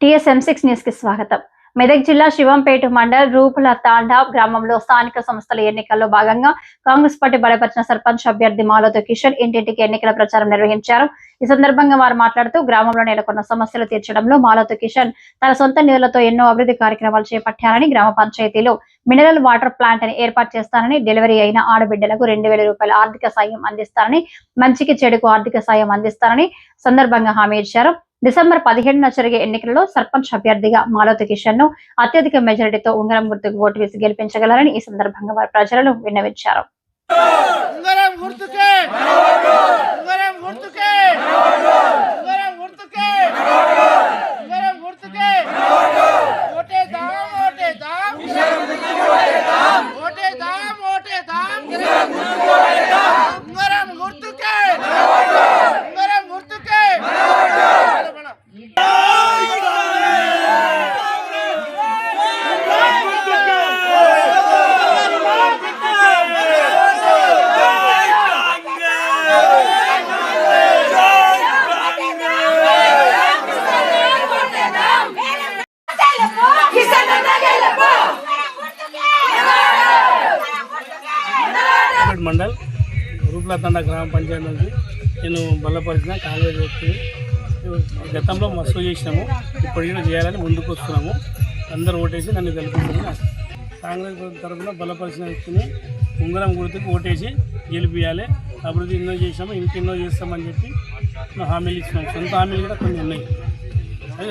TSM6 news కి స్వాగతం. మెదక్ జిల్లా శివంపేట మండల్ రూపుల తాండా గ్రామంలో స్థానిక సంస్థల ఎన్నికల్లో భాగంగా కాంగ్రెస్ పార్టీ బలపరిచిన సర్పంచ్ అభ్యర్థి మాలోతు కిషన్ ఇంటింటికి ఎన్నికల ప్రచారం నిర్వహించారు. ఈ సందర్భంగా వారు మాట్లాడుతూ గ్రామంలో నెలకొన్న సమస్యలు తీర్చడంలో మాలోతు కిషన్ తన సొంత నిధులతో ఎన్నో అభివృద్ధి కార్యక్రమాలు చేపట్టారని, గ్రామ పంచాయతీలో మినరల్ వాటర్ ప్లాంట్ ని ఏర్పాటు చేస్తానని, డెలివరీ అయిన ఆడబిడ్డలకు 2,000 రూపాయల ఆర్థిక సాయం అందిస్తారని, మంచికి చెడుకు ఆర్థిక సాయం అందిస్తారని సందర్భంగా హామీ ఇచ్చారు. డిసెంబర్ 17న జరిగే ఎన్నికల్లో సర్పంచ్ అభ్యర్థిగా మాలోతు కిషన్ ను అత్యధిక మెజారిటీతో ఉంగరం గుర్తుకు ఓటు వేసి గెలిపించగలరని ఈ సందర్భంగా వారు ప్రజలను విన్నవించారు. మండల్ రూపుల తండా గ్రామ పంచాయతీ నుంచి నేను బలపరిచిన కాంగ్రెస్ వ్యక్తి గతంలో మస్తు చేసినాము, ఇప్పుడు కూడా చేయాలని ముందుకు వస్తున్నాము. అందరూ ఓటేసి నన్ను గెలిపించాలని కాంగ్రెస్ తరఫున బలపరిచిన వ్యక్తిని ఉంగరం గుర్తుకు ఓటేసి గెలిపించాలి. అభివృద్ధి ఎన్నో చేసాము, ఇంకెన్నో చేస్తామని చెప్పి హామీలు ఇచ్చినాము. సొంత హామీలు కూడా కొన్ని ఉన్నాయి,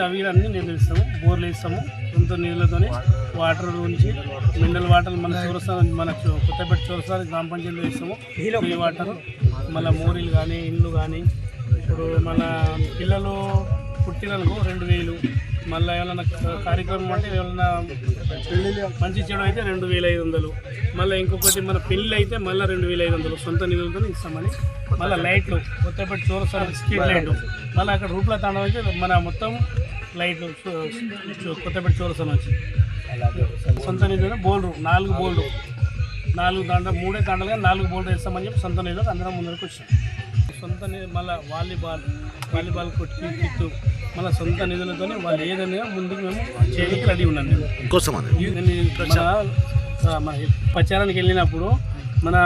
అవి అన్నీ నిర్వహిస్తాము. బోర్లు వేస్తాము సొంత నీళ్ళతోనే. వాటర్ నుంచి మినరల్ వాటర్ మన చౌరస్తా, మన కొత్తపేట చౌరస్తా గ్రామ పంచాయతీలో వేస్తాము. ఈ వాటర్ మళ్ళీ మోరీలు కానీ ఇండ్లు కానీ, ఇప్పుడు మన పిల్లలు పుట్టినలకు 2,000, మళ్ళీ ఏమైనా కార్యక్రమం అంటే ఏమైనా మంచి చెడు అయితే 2,500, మళ్ళీ ఇంకొకటి మన పెళ్ళి అయితే మళ్ళీ 2,500 సొంత నిధులతో ఇస్తామని. మళ్ళీ లైట్లు కొత్తపేట చౌరస్తా స్ట్రీట్ లైట్లు, మళ్ళీ అక్కడ రూపుల తాండం అయితే మన మొత్తం లైట్లు కొత్తపేట చౌరస్తా నుంచి సొంత నిధులు. బోల్డు 4 బోల్డు, 4 తాండా 3 తాండాలుగా 4 బోల్డు వేస్తామని చెప్పి సొంత నిధులకు అందరం ముందరకు వచ్చాం. సొంత మళ్ళీ వాలీబాల్ కిట్టు మళ్ళీ సొంత నిధులతో వాళ్ళు ఏదైనా ముందుకు మేము చేయడానికి రెడీ ఉన్నాను. మన ప్రచారానికి వెళ్ళినప్పుడు మన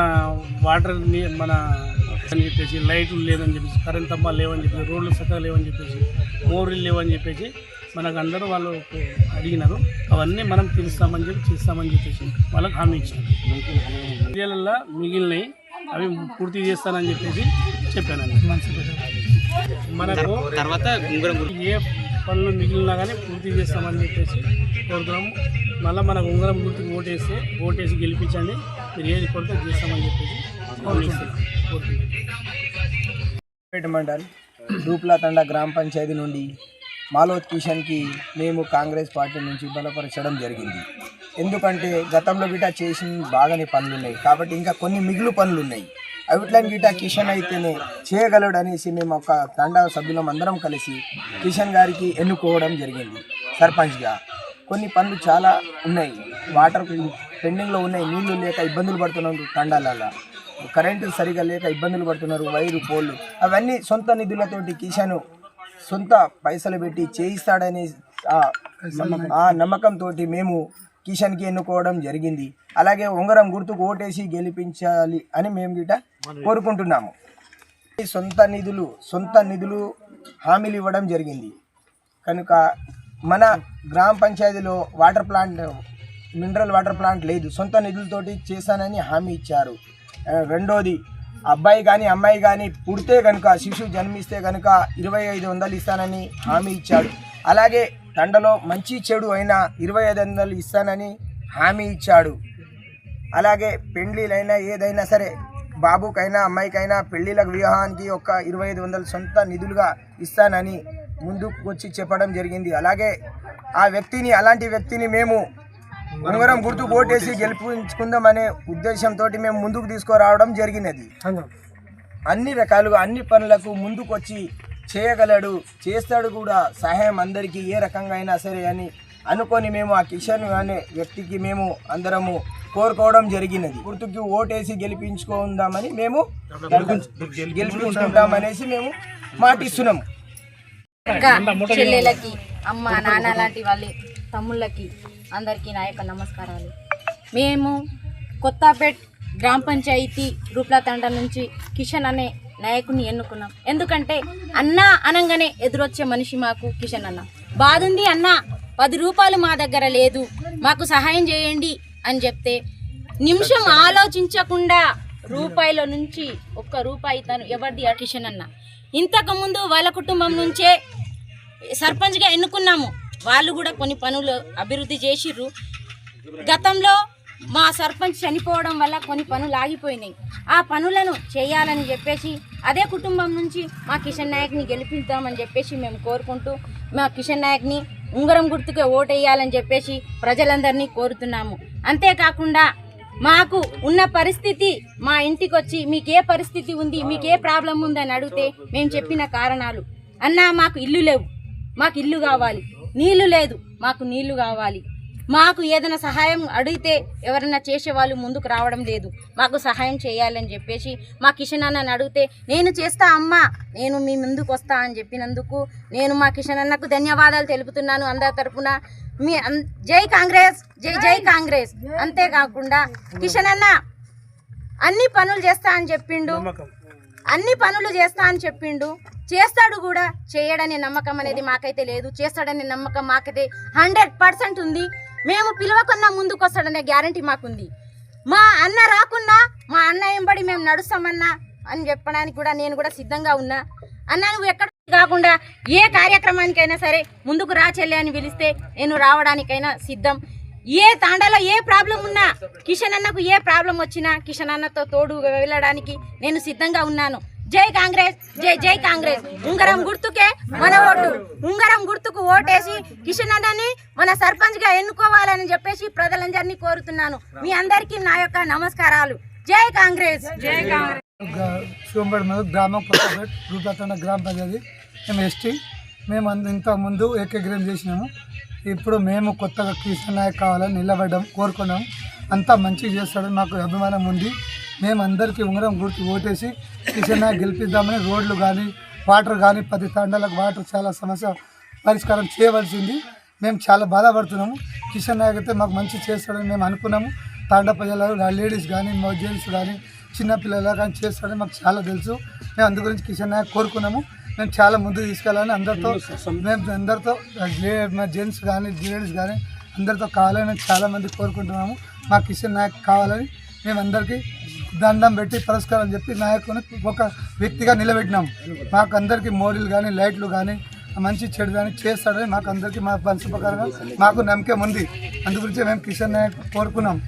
వాటర్ మన అని చెప్పేసి, లైట్లు లేదని చెప్పేసి, కరెంట్ స్తంభాలు లేవని చెప్పేసి, రోడ్లు చక్కగా లేవని చెప్పేసి, మోరీలు లేవని చెప్పేసి మనకు అందరూ వాళ్ళు అడిగినారు. అవన్నీ మనం తీరుస్తామని చెప్పి చేస్తామని చెప్పేసి వాళ్ళకి హామీ ఇచ్చాను. ఏళ్ళల్లో మిగిలినవి అవి పూర్తి చేస్తానని చెప్పేసి చెప్పానండి. మనకు తర్వాత ఏ పనులు మిగిలినా కానీ పూర్తి చేస్తామని చెప్పేసి కోరుతున్నాము. మళ్ళీ మనకు ఉంగరం గుర్తుకు ఓటేసి గెలిపించండి, మీరు ఏది కొడితే చేస్తామని చెప్పేసి పేట మండల్ రూపుల తండా గ్రామ పంచాయతీ నుండి మాలోతు కిషన్కి మేము కాంగ్రెస్ పార్టీ నుంచి బలపరచడం జరిగింది. ఎందుకంటే గతంలో గిటా చేసిన బాగానే పనులు ఉన్నాయి, కాబట్టి ఇంకా కొన్ని మిగులు పనులు ఉన్నాయి. అవిట్లని గిటా కిషన్ అయితేనే చేయగలడు అనేసి మేము ఒక తండా సభ్యులం అందరం కలిసి కిషన్ గారికి ఎన్నుకోవడం జరిగింది సర్పంచ్గా. కొన్ని పనులు చాలా ఉన్నాయి, వాటర్ పెండింగ్లో ఉన్నాయి, నీళ్లు లేక ఇబ్బందులు పడుతున్నారు, తండాలలో కరెంటు సరిగా లేక ఇబ్బందులు పడుతున్నారు, వైరు పోళ్ళు అవన్నీ సొంత నిధులతోటి కిషన్ సొంత పైసలు పెట్టి చేయిస్తాడనే ఆ నమ్మకంతో మేము కిషన్కి ఎన్నుకోవడం జరిగింది. అలాగే ఉంగరం గుర్తుకు ఓటేసి గెలిపించాలి అని మేము గిట కోరుకుంటున్నాము. సొంత నిధులు హామీలు ఇవ్వడం జరిగింది కనుక మన గ్రామ పంచాయతీలో water plant, mineral water plant లేదు, సొంత నిధులతోటి చేశానని హామీ ఇచ్చారు. రెండోది, అబ్బాయి కానీ అమ్మాయి కానీ పుడితే కనుక, శిశువు జన్మిస్తే కనుక 2,500 ఇస్తానని హామీ ఇచ్చాడు. అలాగే తండలో మంచి చెడు అయినా 2,500 ఇస్తానని హామీ ఇచ్చాడు. అలాగే పెండ్లీలైనా ఏదైనా సరే, బాబుకైనా అమ్మాయికైనా పెళ్లిళ్ళకు వివాహానికి ఒక 2,500 సొంత నిధులుగా ఇస్తానని ముందుకు వచ్చి చెప్పడం జరిగింది. అలాగే అలాంటి వ్యక్తిని మేము ఉంగరం గుర్తు ఓటేసి గెలిపించుకుందామనే ఉద్దేశంతో మేము ముందుకు తీసుకురావడం జరిగినది. అన్ని రకాలుగా అన్ని పనులకు ముందుకు వచ్చి చేయగలడు, చేస్తాడు కూడా సహాయం అందరికీ ఏ రకంగా అయినా సరే అని అనుకొని మేము ఆ కిషన్ అనే వ్యక్తికి మేము అందరము కోరుకోవడం జరిగినది. గుర్తుకి ఓటేసి గెలిపించుకుందామని మేము గెలిపించుకుంటామనేసి మేము మాటిస్తున్నాము. చెల్లెలకి అమ్మ నాన్న లాంటి వాళ్ళ తమ్ముళ్ళకి అందరికీ నా యొక్క నమస్కారాలు. మేము కొత్తపేట్ గ్రామ పంచాయతీ రూప్ల తండ నుంచి కిషన్ అనే నాయకుడిని ఎన్నుకున్నాం. ఎందుకంటే అన్న అనగానే ఎదురొచ్చే మనిషి మాకు కిషన్ అన్న. బాధుంది అన్న, 10 రూపాయలు మా దగ్గర లేదు, మాకు సహాయం చేయండి అని చెప్తే నిమిషం ఆలోచించకుండా రూపాయల నుంచి 1 రూపాయి తను ఎవరిది కిషన్ అన్న. ఇంతకుముందు వాళ్ళ కుటుంబం నుంచే సర్పంచ్గా ఎన్నుకున్నాము. వాళ్ళు కూడా కొన్ని పనులు అభివృద్ధి చేసిర్రు. గతంలో మా సర్పంచ్ చనిపోవడం వల్ల కొన్ని పనులు ఆగిపోయినాయి. ఆ పనులను చేయాలని చెప్పేసి అదే కుటుంబం నుంచి మా కిషన్ నాయక్ని గెలిపిద్దామని చెప్పేసి మేము కోరుకుంటూ మా కిషన్ నాయక్ని ఉంగరం గుర్తుకే ఓటేయాలని చెప్పేసి ప్రజలందరినీ కోరుతున్నాము. అంతేకాకుండా మాకు ఉన్న పరిస్థితి, మా ఇంటికి వచ్చి మీకు ఏ పరిస్థితి ఉంది, మీకు ఏ ప్రాబ్లం ఉందని అడిగితే మేము చెప్పిన కారణాలు, అన్న మాకు ఇల్లు లేవు, మాకు ఇల్లు కావాలి, నీళ్లు లేదు, మాకు నీళ్లు కావాలి, మాకు ఏదైనా సహాయం అడిగితే ఎవరైనా చేసేవాళ్ళు ముందుకు రావడం లేదు, మాకు సహాయం చేయాలని చెప్పేసి మా కిషన్ అన్నని అడిగితే నేను చేస్తా అమ్మా, నేను మీ ముందుకు వస్తా అని చెప్పినందుకు నేను మా కిషన్ అన్నకు ధన్యవాదాలు తెలుపుతున్నాను అందరి తరపున. జై కాంగ్రెస్, జై జై కాంగ్రెస్. అంతేకాకుండా కిషన్ అన్న అన్ని పనులు చేస్తా అని చెప్పిండు, చేస్తాడు కూడా. చేయడనే నమ్మకం అనేది మాకైతే లేదు, చేస్తాడనే నమ్మకం మాకైతే 100% ఉంది. మేము పిలవకున్నా ముందుకు వస్తాడనే గ్యారంటీ మాకుంది. మా అన్న రాకున్నా మా అన్న వెంబడి మేము నడుస్తామన్నా అని చెప్పడానికి కూడా నేను కూడా సిద్ధంగా ఉన్నా. అన్న నువ్వు ఎక్కడ కాకుండా ఏ కార్యక్రమానికైనా సరే ముందుకు రా చెల్లె అని పిలిస్తే నేను రావడానికైనా సిద్ధం. ఏ తాండాలో ఏ ప్రాబ్లం ఉన్నా, కిషన్ అన్నకు ఏ ప్రాబ్లం వచ్చినా కిషన్ అన్నతో తోడు వెళ్ళడానికి నేను సిద్ధంగా ఉన్నాను. జై కాంగ్రెస్, జై జై కాంగ్రెస్. ఉంగరం గుర్తుకే మన ఓటు, ఉంగరం గుర్తుకు ఓటేసి కిషన్ అన్నని మన సర్పంచ్ గా ఎన్నుకోవాలని చెప్పేసి ప్రజలందరినీ కోరుతున్నాను. మీ అందరికీ నా యొక్క నమస్కారాలు. జై కాంగ్రెస్, జై కాంగ్రెస్. శివంపేట మీద గ్రామం కొత్తపేట రూపతండ గ్రామ పంచాయతీ. మేము ఎస్టీ. మేము ఇంతకుముందు ఏకగ్రహం చేసినాము. ఇప్పుడు మేము కొత్తగా కిషన్ నాయక్ కావాలని నిలబడ్డాం, కోరుకున్నాము. అంతా మంచిగా చేస్తాడని మాకు అభిమానం ఉంది. మేము అందరికీ ఉంగరం గుర్తు ఓటేసి కిషన్ నాయక్ గెలిపిద్దామని రోడ్లు కానీ వాటర్ కానీ 10 తాండాలకు వాటర్ చాలా సమస్య పరిష్కారం చేయవలసింది. మేము చాలా బాధపడుతున్నాము. కిషన్ నాయక్ అయితే మాకు మంచి చేస్తాడని మేము అనుకున్నాము. తాండా ప్రజలు లేడీస్ కానీ జెంట్స్ కానీ చిన్నపిల్లలు కానీ చేస్తాడని మాకు చాలా తెలుసు. మేము అందు గురించి కిషన్ నాయక్ కోరుకున్నాము. మేము చాలా ముందుకు తీసుకెళ్ళాలని అందరితో జెంట్స్ కానీ లేడీస్ కానీ అందరితో కావాలని మేము చాలామంది కోరుకుంటున్నాము. మా కిషన్ నాయక్ కావాలని మేము అందరికీ దండం పెట్టి పురస్కారం చెప్పి నాయకుని ఒక వ్యక్తిగా నిలబెట్టినాము. మాకు అందరికీ మోడీలు కానీ లైట్లు కానీ మంచి చెడు కానీ చేస్తాడని మాకు అందరికీ మా మనసు ప్రకారంగా మాకు నమ్మకం ఉంది. అందు గురించి మేము కిషన్ నాయక్ కోరుకున్నాం.